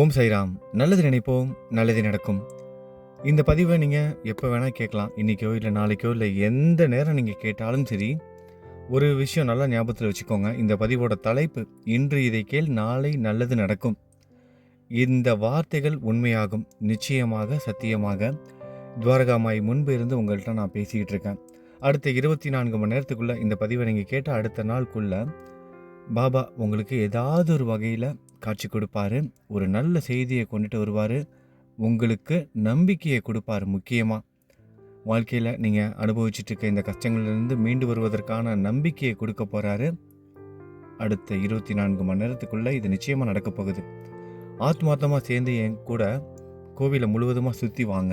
ஓம் சாய்ராம். நல்லது நினைப்போம், நல்லது நடக்கும். இந்த பதிவை நீங்கள் எப்போ வேணால் கேட்கலாம். இன்றைக்கோ இல்லை நாளைக்கோ இல்லை எந்த நேரம் நீங்கள் கேட்டாலும் சரி. ஒரு விஷயம் நல்லா ஞாபகத்தில் வச்சுக்கோங்க. இந்த பதிவோட தலைப்பு, இன்று இதை கேள் நாளை நல்லது நடக்கும். இந்த வார்த்தைகள் உண்மையாகும். நிச்சயமாக, சத்தியமாக. துவாரகாமாய் முன்பு இருந்து உங்கள்கிட்ட நான் பேசிக்கிட்டு இருக்கேன். அடுத்த 24 மணி நேரத்துக்குள்ளே இந்த பதிவை நீங்கள் கேட்ட அடுத்த நாளுக்குள்ளே பாபா உங்களுக்கு ஏதாவது ஒரு வகையில் காட்சி கொடுப்பாரு. ஒரு நல்ல செய்தியை கொண்டுட்டு வருவார். உங்களுக்கு நம்பிக்கையை கொடுப்பார். முக்கியமாக வாழ்க்கையில் நீங்கள் அனுபவிச்சுட்டு இருக்க இந்த கஷ்டங்கள்லேருந்து மீண்டு வருவதற்கான நம்பிக்கையை கொடுக்க போகிறாரு. அடுத்த 24 மணி நேரத்துக்குள்ளே இது நிச்சயமாக நடக்க போகுது. ஆத்மார்த்தமாக சேர்ந்து என் கூட கோவிலை முழுவதுமாக சுற்றி வாங்க.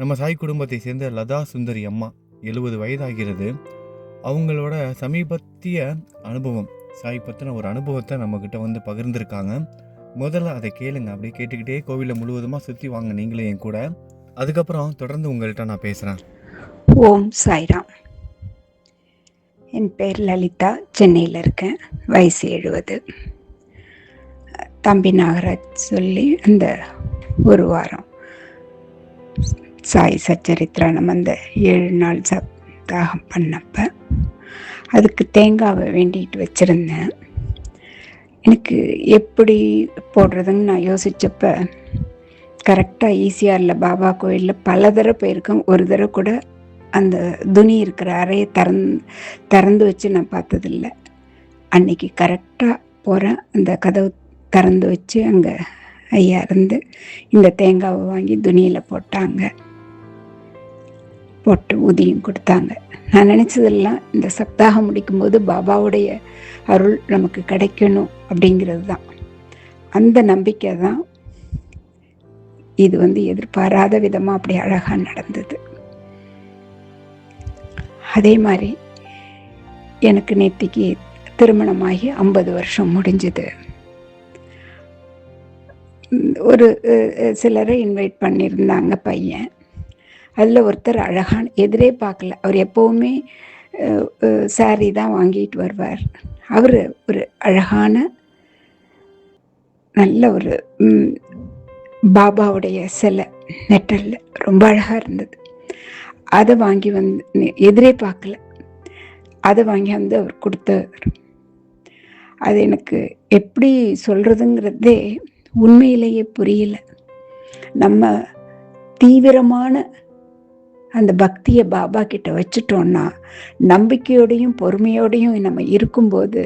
நம்ம சாய் குடும்பத்தை சேர்ந்த லதா சுந்தரி அம்மா 70 வயதாகிறது. அவங்களோட சமீபத்திய அனுபவம், சாய் பற்றின ஒரு அனுபவத்தை நம்மக்கிட்ட வந்து பகிர்ந்துருக்காங்க. முதல்ல அதை கேளுங்க. அப்படியே கேட்டுக்கிட்டே கோவிலை முழுவதுமாக சுற்றி வாங்க நீங்களே என் கூட. அதுக்கப்புறம் தொடர்ந்து உங்கள்கிட்ட நான் பேசுகிறேன். ஓம் சாய்ராம். என் பேர் லலிதா. சென்னையில் இருக்கேன். வயசு 70. தம்பி நாகராஜ் சொல்லி அந்த ஒரு வாரம் சாய் சச்சரித்திரானம் அந்த 7 நாள் சப்தாகம் பண்ணப்ப அதுக்கு தேங்காவை வேண்டிட்டு வச்சுருந்தேன். எனக்கு எப்படி போடுறதுன்னு நான் யோசித்தப்ப கரெக்டாக ஈசிஆரில் பாபா கோயிலில் பல தடவை போயிருக்கேன். ஒரு தடவை கூட அந்த துணி இருக்கிற அறையை திறந்து வச்சு நான் பார்த்ததில்ல. அன்னைக்கு கரெக்டாக போகிறேன். அந்த கதவு திறந்து வச்சு அங்கே ஐயா இருந்து இந்த தேங்காவை வாங்கி துணியில் போட்டாங்க. போட்டு ஊதியும் கொடுத்தாங்க. நான் நினச்சதெல்லாம் இந்த சப்தாகம் முடிக்கும்போது பாபாவுடைய அருள் நமக்கு கிடைக்கணும் அப்படிங்கிறது தான். அந்த நம்பிக்கை தான் இது எதிர்பாராத விதமாக அப்படி அழகாக நடந்தது. அதே மாதிரி எனக்கு நேத்திக்கு திருமணமாகி 50 வருஷம் முடிஞ்சது. ஒரு சிலரை இன்வைட் பண்ணியிருந்தாங்க பையன். அதில் ஒருத்தர் அழகான, எதிரே பார்க்கல, அவர் எப்போவுமே சாரி தான் வாங்கிட்டு வருவார். அவர் ஒரு அழகான நல்ல ஒரு பாபாவுடைய சிலை மெட்டலில் ரொம்ப அழகாக இருந்தது. அதை வாங்கி எதிரே பார்க்கல, அதை வாங்கி அவர் கொடுத்தவர். அது எனக்கு எப்படி சொல்கிறதுங்கிறதே உண்மையிலேயே புரியல. நம்ம தீவிரமான அந்த பக்தியை பாபா கிட்ட வச்சுட்டோம்னா, நம்பிக்கையோடையும் பொறுமையோடையும் நம்ம இருக்கும்போது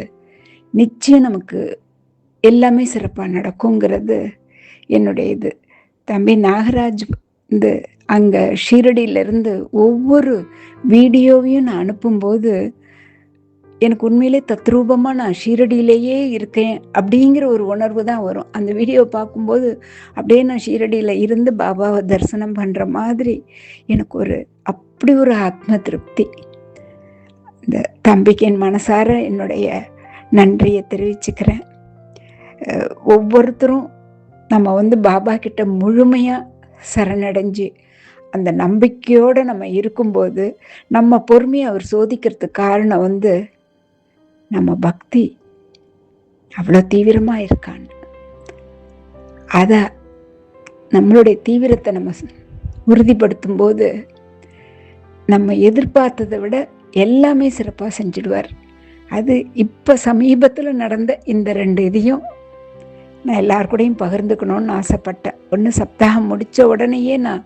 நிச்சயம் நமக்கு எல்லாமே சிறப்பாக நடக்குங்கிறது என்னுடைய இது. தம்பி நாகராஜ் அங்கே ஷீரடியிலேருந்து ஒவ்வொரு வீடியோவையும் நான் அனுப்பும்போது எனக்கு உண்மையிலே தத்ரூபமாக நான் ஷீரடியிலேயே இருக்கேன் அப்படிங்கிற ஒரு உணர்வு தான் வரும். அந்த வீடியோவை பார்க்கும்போது அப்படியே நான் ஷீரடியில் இருந்து பாபாவை தரிசனம் பண்ணுற மாதிரி எனக்கு அப்படி ஒரு ஆத்ம திருப்தி. இந்த தம்பிக்கு என் மனசார என்னுடைய நன்றியை தெரிவிச்சுக்கிறேன். ஒவ்வொருத்தரும் நம்ம பாபா கிட்ட முழுமையாக சரணடைஞ்சு அந்த நம்பிக்கையோடு நம்ம இருக்கும்போது நம்ம பொறுமையை அவர் சோதிக்கிறதுக்கு காரணம் நம்ம பக்தி அவ்வளோ தீவிரமாக இருக்கான்னு. அதை நம்மளுடைய தீவிரத்தை நம்ம உறுதிப்படுத்தும் போது நம்ம எதிர்பார்த்ததை விட எல்லாமே சிறப்பாக செஞ்சிடுவார். அது இப்போ சமீபத்தில் நடந்த இந்த 2 இதையும் நான் எல்லாருக்கூடையும் பகிர்ந்துக்கணும்னு ஆசைப்பட்டேன். ஒன்று, சப்தாகம் முடித்த உடனேயே நான்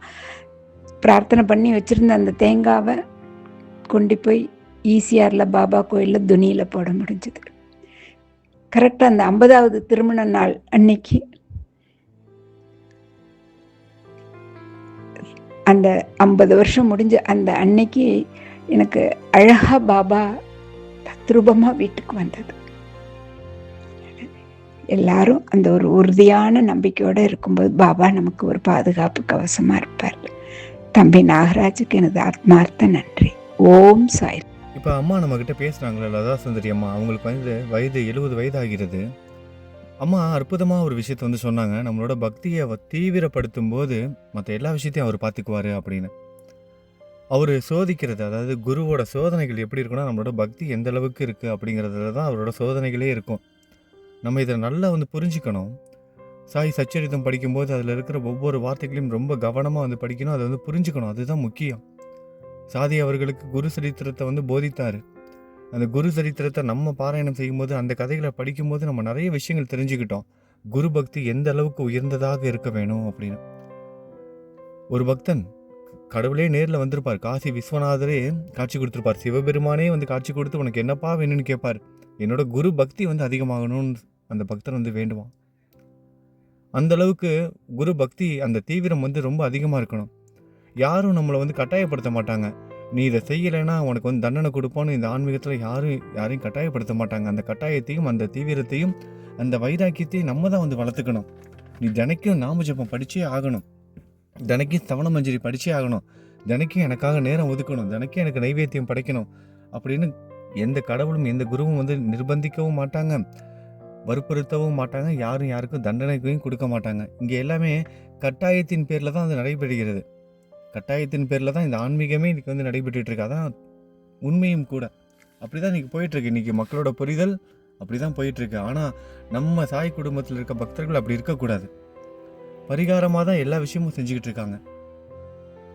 பிரார்த்தனை பண்ணி வச்சுருந்த அந்த தேங்காவை கொண்டு போய் ஈசிஆரில் பாபா கோயிலில் துணியில் போட முடிஞ்சது. கரெக்டாக அந்த 50வது திருமண நாள் அன்னைக்கு அந்த 50 வருஷம் முடிஞ்ச அந்த அன்னைக்கு எனக்கு அழகாக பாபா தத்ரூபமாக வீட்டுக்கு வந்தது. எல்லாரும் அந்த ஒரு உறுதியான நம்பிக்கையோடு இருக்கும்போது பாபா நமக்கு ஒரு பாதுகாப்பு கவசமாக இருப்பார். தம்பி நாகராஜுக்கு எனது ஆத்மார்த்த நன்றி. ஓம் சாய். இப்போ அம்மா நம்மக்கிட்ட பேசுகிறாங்களே, லதா சுந்தரி அம்மா, அவங்களுக்கு வயது 70 வயதாகிறது. அம்மா அற்புதமாக ஒரு விஷயத்தை சொன்னாங்க. நம்மளோட பக்தியை தீவிரப்படுத்தும் போது மற்ற எல்லா விஷயத்தையும் அவர் பார்த்துக்குவார் அப்படின்னு. அவர் சோதிக்கிறது, அதாவது குருவோட சோதனைகள் எப்படி இருக்குன்னா, நம்மளோட பக்தி எந்த அளவுக்கு இருக்குது அப்படிங்கிறதுல தான் அவரோட சோதனைகளே இருக்கும். நம்ம இதை நல்லா புரிஞ்சுக்கணும். சாய் சச்சரித்தம் படிக்கும்போது அதில் இருக்கிற ஒவ்வொரு வார்த்தைகளையும் ரொம்ப கவனமாக வந்து படிக்கணும், அதை வந்து புரிஞ்சுக்கணும். அதுதான் முக்கியம். சாதி அவர்களுக்கு குரு சரித்திரத்தை வந்து போதித்தார். அந்த குரு சரித்திரத்தை நம்ம பாராயணம் செய்யும்போது, அந்த கதைகளை படிக்கும்போது நம்ம நிறைய விஷயங்கள் தெரிஞ்சுக்கிட்டோம். குரு பக்தி எந்த அளவுக்கு உயர்ந்ததாக இருக்க வேணும் அப்படின்னு. ஒரு பக்தன் கடவுளே நேரில் வந்திருப்பார். காசி விஸ்வநாதரே காட்சி கொடுத்துருப்பார். சிவபெருமானே வந்து காட்சி கொடுத்து உனக்கு என்னப்பா வேணும்னு கேட்பார். என்னோட குரு பக்தி வந்து அதிகமாகணும்னு அந்த பக்தன் வந்து வேண்டுவான். அந்த அளவுக்கு குரு பக்தி, அந்த தீவிரம் வந்து ரொம்ப அதிகமாக இருக்கணும். யாரும் நம்மளை வந்து கட்டாயப்படுத்த மாட்டாங்க. நீ இதை செய்யலைன்னா உனக்கு வந்து தண்டனை கொடுப்போன்னு இந்த ஆன்மீகத்தில் யாரையும் கட்டாயப்படுத்த மாட்டாங்க. அந்த கட்டாயத்தையும் அந்த தீவிரத்தையும் அந்த வைராக்கியத்தையும் நம்ம தான் வந்து வளர்த்துக்கணும். நீ தினைக்கும் நாம ஜபம் படிச்சே ஆகணும், தினைக்கும் ஸ்தவன மஞ்சரி படிச்சே ஆகணும், தினைக்கும் எனக்காக நேரம் ஒதுக்கணும், தினைக்கும் எனக்கு நைவேத்தியம் படைக்கணும் அப்படின்னு எந்த கடவுளும் எந்த குருவும் வந்து நிர்பந்திக்கவும் மாட்டாங்க, வற்புறுத்தவும் மாட்டாங்க, யாரும் யாருக்கும் தண்டனைக்கும் கொடுக்க மாட்டாங்க. இங்கே எல்லாமே கட்டாயத்தின் பேரில் தான் அது நடைபெறுகிறது. கட்டாயத்தின் பேரில் தான் இந்த ஆன்மீகமே இன்றைக்கி வந்து நடைபெற்றுட்டு இருக்கு. அதான் உண்மையும் கூட. அப்படி தான் இன்றைக்கி போயிட்டுருக்கு. இன்றைக்கி மக்களோட புரிதல் அப்படி தான் போயிட்டுருக்கு. ஆனால் நம்ம சாய் குடும்பத்தில் இருக்க பக்தர்கள் அப்படி இருக்கக்கூடாது. பரிகாரமாக தான் எல்லா விஷயமும் செஞ்சுக்கிட்டு இருக்காங்க.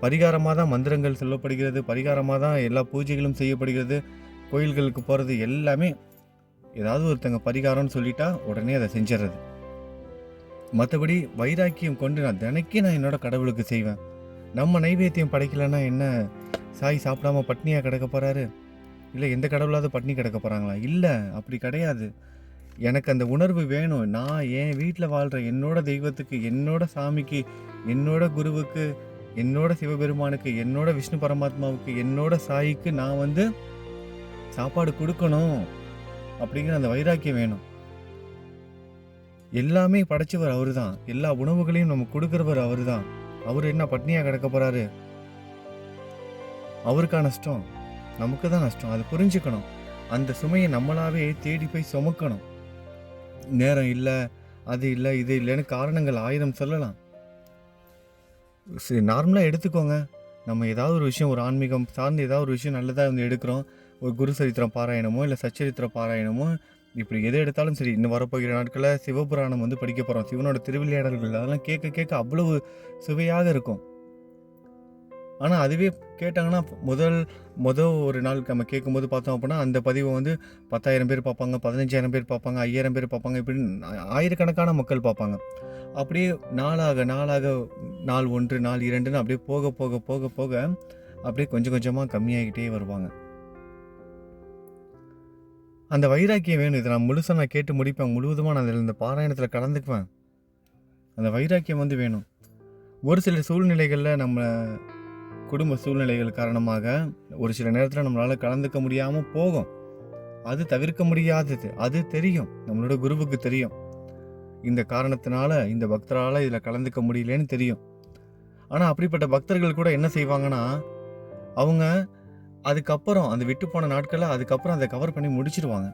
பரிகாரமாக தான் மந்திரங்கள் சொல்லப்படுகிறது, பரிகாரமாக தான் எல்லா பூஜைகளும் செய்யப்படுகிறது. கோயில்களுக்கு போகிறது எல்லாமே ஏதாவது ஒருத்தங்க பரிகாரம்னு சொல்லிட்டா உடனே அதை செஞ்சிடறது. மற்றபடி வைராக்கியம் கொண்டு நான் என்னோட கடவுளுக்கு செய்வேன். நம்ம நைவேத்தியம் படைக்கலைன்னா என்ன, சாய் சாப்பிடாம பட்னியாக கிடக்க போகிறாரு? இல்லை எந்த கடவுளாவது பட்னி கிடக்க போகிறாங்களா? இல்லை, அப்படி கிடையாது. எனக்கு அந்த உணர்வு வேணும். நான் என் வீட்டில் வாழ்கிற என்னோட தெய்வத்துக்கு, என்னோட சாமிக்கு, என்னோட குருவுக்கு, என்னோட சிவபெருமானுக்கு, என்னோட விஷ்ணு பரமாத்மாவுக்கு, என்னோட சாய்க்கு நான் வந்து சாப்பாடு கொடுக்கணும் அப்படிங்கிற அந்த வைராக்கியம் வேணும். எல்லாமே படைச்சவர் அவரு தான். எல்லா உணவுகளையும் நம்ம கொடுக்குறவர் அவரு தான். அவர் என்ன பட்னியாக கிடக்க போகிறாரு? அவருக்கா நஷ்டம்? நமக்கு தான் நஷ்டம். அது புரிஞ்சுக்கணும். அந்த சுமையை நம்மளாவே தேடி போய் சுமக்கணும். நேரம் இல்லை, அது இல்லை, இது இல்லைன்னு காரணங்கள் 1000 சொல்லலாம். நார்மலாக எடுத்துக்கோங்க. நம்ம ஏதாவது ஒரு விஷயம், ஒரு ஆன்மீகம் சார்ந்து ஏதாவது ஒரு விஷயம் நல்லதாக வந்து எடுக்கிறோம். ஒரு குரு சரித்திரம் பாராயணமோ இல்லை சச்சரித்திர பாராயணமோ, இப்படி எதை எடுத்தாலும் சரி. இன்னும் வரப்போகிற நாட்களில் சிவபுராணம் வந்து படிக்க போகிறோம். சிவனோட திருவிளையாடல்கள் அதெல்லாம் கேட்க கேட்க அவ்வளவு சுவையாக இருக்கும். ஆனால் அதுவே கேட்டாங்கன்னா முதல் ஒரு நாள் நம்ம கேட்கும்போது பார்த்தோம் அப்படின்னா அந்த பதிவை வந்து 10,000 பேர் பார்ப்பாங்க, 15,000 பேர் பார்ப்பாங்க, 5,000 பேர் பார்ப்பாங்க, இப்படி ஆயிரக்கணக்கான மக்கள் பார்ப்பாங்க. அப்படியே நாளாக நாள் 1, நாள் 2ன்னு அப்படியே போக போக போக போக அப்படியே கொஞ்சம் கொஞ்சமாக கம்மியாகிட்டே வருவாங்க. அந்த வைராக்கியம் வேணும். இதை நான் முழுசாக நான் கேட்டு முடிப்பேன், முழுவதுமாக நான் இந்த பாராயணத்தில் கலந்துக்குவேன். அந்த வைராக்கியம் வந்து வேணும். ஒரு சில சூழ்நிலைகளில் நம்ம குடும்ப சூழ்நிலைகள் காரணமாக ஒரு சில நேரத்தில் நம்மளால் கலந்துக்க முடியாமல் போகும். அது தவிர்க்க முடியாதது, அது தெரியும், நம்மளோட குருவுக்கு தெரியும். இந்த காரணத்தினால இந்த பக்தரால் இதில் கலந்துக்க முடியலன்னு தெரியும். ஆனால் அப்படிப்பட்ட பக்தர்கள் கூட என்ன செய்வாங்கன்னா, அவங்க அதுக்கப்புறம் அந்த விட்டு போன நாட்களில் அதுக்கப்புறம் அதை கவர் பண்ணி முடிச்சிருவாங்க.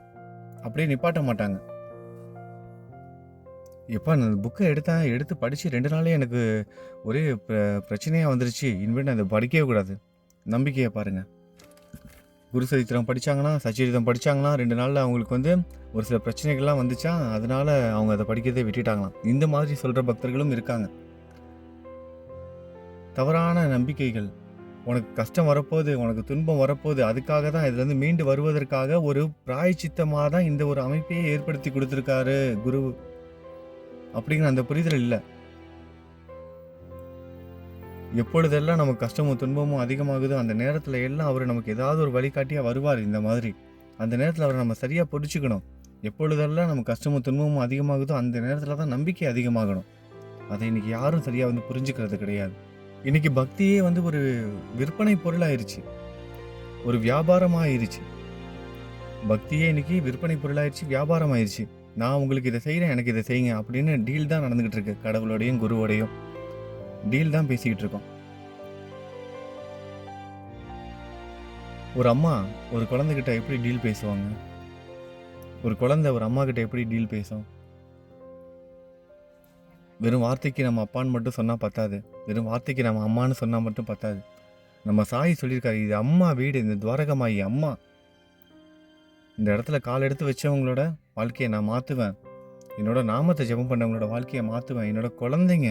அப்படியே நிப்பாட்ட மாட்டாங்க. எப்போ நான் புக்கை எடுத்து படித்து 2 நாளே எனக்கு ஒரே பிரச்சனையாக வந்துருச்சு, இனிமேல் நான் இதை படிக்கவே கூடாது. நம்பிக்கையை பாருங்கள். குரு சரித்திரம் படித்தாங்கன்னா, சச்சரிதம் படித்தாங்கன்னா 2 நாளில் அவங்களுக்கு வந்து ஒரு சில பிரச்சனைகள்லாம் வந்துச்சா, அதனால் அவங்க அதை படிக்கிறதே விட்டுட்டாங்களாம். இந்த மாதிரி சொல்கிற பக்தர்களும் இருக்காங்க. தவறான நம்பிக்கைகள். உனக்கு கஷ்டம் வரப்போகுது, உனக்கு துன்பம் வரப்போகுது, அதுக்காக தான் இதுலேருந்து மீண்டு வருவதற்காக ஒரு பிராயச்சித்தமாக தான் இந்த ஒரு அமைப்பையே ஏற்படுத்தி கொடுத்துருக்காரு குரு அப்படிங்கிற அந்த புரிதல் இல்லை. எப்பொழுதெல்லாம் நமக்கு கஷ்டமும் துன்பமும் அதிகமாகுதோ அந்த நேரத்தில் எல்லாம் அவர் நமக்கு ஏதாவது ஒரு வழிகாட்டியாக வருவார். இந்த மாதிரி அந்த நேரத்தில் அவரை நம்ம சரியாக புரிச்சுக்கணும். எப்பொழுதெல்லாம் நமக்கு கஷ்டமும் துன்பமும் அதிகமாகுதோ அந்த நேரத்தில் தான் நம்பிக்கை அதிகமாகணும். அதை இன்றைக்கி யாரும் சரியாக வந்து புரிஞ்சுக்கிறது கிடையாது. இன்றைக்கி பக்தியே வந்து ஒரு விற்பனை பொருளாயிருச்சு, ஒரு வியாபாரமாகிருச்சு. பக்தியே இன்றைக்கி விற்பனை பொருளாயிருச்சு, வியாபாரம் ஆயிடுச்சு. நான் உங்களுக்கு இதை செய்கிறேன், எனக்கு இதை செய்யுங்க அப்படின்னு டீல் தான் நடந்துக்கிட்டு இருக்கு. கடவுளோடையும் குருவோடையும் டீல் தான் பேசிக்கிட்டு இருக்கோம். ஒரு அம்மா ஒரு குழந்தைகிட்ட எப்படி டீல் பேசுவாங்க? ஒரு குழந்தை ஒரு அம்மா கிட்ட எப்படி டீல் பேசும்? வெறும் வார்த்தைக்கு நம்ம அப்பான்னு மட்டும் சொன்னால் பத்தாது, வெறும் வார்த்தைக்கு நம்ம அம்மான்னு சொன்னால் மட்டும் பத்தாது. நம்ம சாய் சொல்லியிருக்காரு, இது அம்மா வீடு, இந்த துவாரகமாயி அம்மா. இந்த இடத்துல கால் எடுத்து வச்சவங்களோட வாழ்க்கையை நான் மாற்றுவேன். என்னோட நாமத்தை ஜெபம் பண்ணவங்களோட வாழ்க்கையை மாற்றுவேன். என்னோட குழந்தைங்க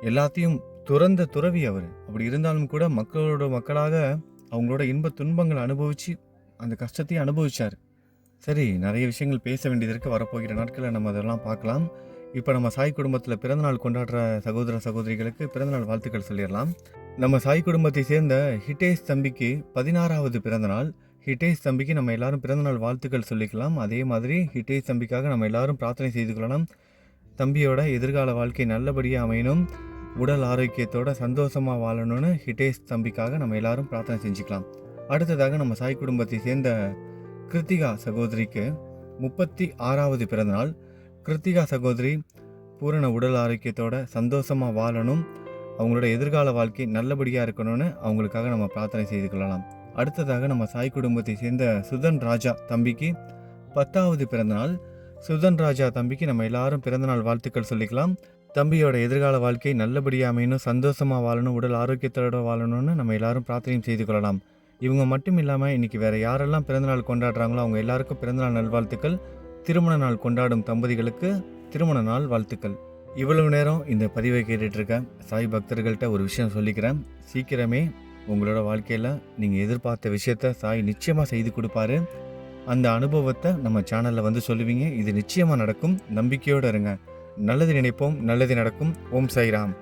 எல்லாத்தையும் துறந்த துறவி அவர். அப்படி இருந்தாலும் கூட மக்களோட மக்களாக அவங்களோட இன்ப துன்பங்களை அனுபவித்து அந்த கஷ்டத்தையும் அனுபவிச்சார். சரி, நிறைய விஷயங்கள் பேச வேண்டியது இருக்குது. வரப்போகிற நாட்களில் நம்ம அதெல்லாம் பார்க்கலாம். இப்போ நம்ம சாய் குடும்பத்தில் பிறந்தநாள் கொண்டாடுற சகோதர சகோதரிகளுக்கு பிறந்தநாள் வாழ்த்துக்கள் சொல்லிடலாம். நம்ம சாய் குடும்பத்தை சேர்ந்த ஹிட்டேஷ் தம்பிக்கு 16வது பிறந்தநாள். ஹிட்டேஷ் தம்பிக்கு நம்ம எல்லாரும் பிறந்தநாள் வாழ்த்துக்கள் சொல்லிக்கலாம். அதே மாதிரி ஹிட்டேஷ் தம்பிக்காக நம்ம எல்லாரும் பிரார்த்தனை செய்து கொள்ளலாம். தம்பியோட எதிர்கால வாழ்க்கை நல்லபடியாக அமையணும், உடல் ஆரோக்கியத்தோட சந்தோஷமாக வாழணும்னு ஹிட்டேஷ் தம்பிக்காக நம்ம எல்லாரும் பிரார்த்தனை செஞ்சுக்கலாம். அடுத்ததாக நம்ம சாய் குடும்பத்தை சேர்ந்த கிருத்திகா சகோதரிக்கு 36வது பிறந்தநாள். கிருத்திகா சகோதரி பூரண உடல் ஆரோக்கியத்தோட சந்தோஷமாக வாழணும், அவங்களோட எதிர்கால வாழ்க்கை நல்லபடியாக இருக்கணும்னு அவங்களுக்காக நம்ம பிரார்த்தனை செய்து கொள்ளலாம். அடுத்ததாக நம்ம சாய் குடும்பத்தை சேர்ந்த சுதன் ராஜா தம்பிக்கு 10வது பிறந்தநாள். சுதன் ராஜா தம்பிக்கு நம்ம எல்லாரும் பிறந்தநாள் வாழ்த்துக்கள் சொல்லிக்கலாம். தம்பியோட எதிர்கால வாழ்க்கை நல்லபடியாக அமையணும், சந்தோஷமாக வாழணும், உடல் ஆரோக்கியத்தோட வாழணும்னு நம்ம எல்லாரும் பிரார்த்தனையும் செய்து கொள்ளலாம். இவங்க மட்டும் இல்லாமல் இன்றைக்கி வேறு யாரெல்லாம் பிறந்தநாள் கொண்டாடுறாங்களோ அவங்க எல்லாருக்கும் பிறந்தநாள் நல்வாழ்த்துக்கள். திருமண நாள் கொண்டாடும் தம்பதிகளுக்கு திருமண நாள் வாழ்த்துக்கள். இவ்வளவு நேரம் இந்த பதிவை கேட்டுட்ருக்க சாய் பக்தர்கள்ட்ட ஒரு விஷயம் சொல்லிக்கிறேன். சீக்கிரமே உங்களோட வாழ்க்கையில் நீங்கள் எதிர்பார்த்த விஷயத்த சாய் நிச்சயமாக செய்து கொடுப்பாரு. அந்த அனுபவத்தை நம்ம சேனலில் வந்து சொல்லுவீங்க. இது நிச்சயமாக நடக்கும். நம்பிக்கையோடு இருங்க. நல்லது நினைப்போம், நல்லது நடக்கும். ஓம் சாய்ராம்.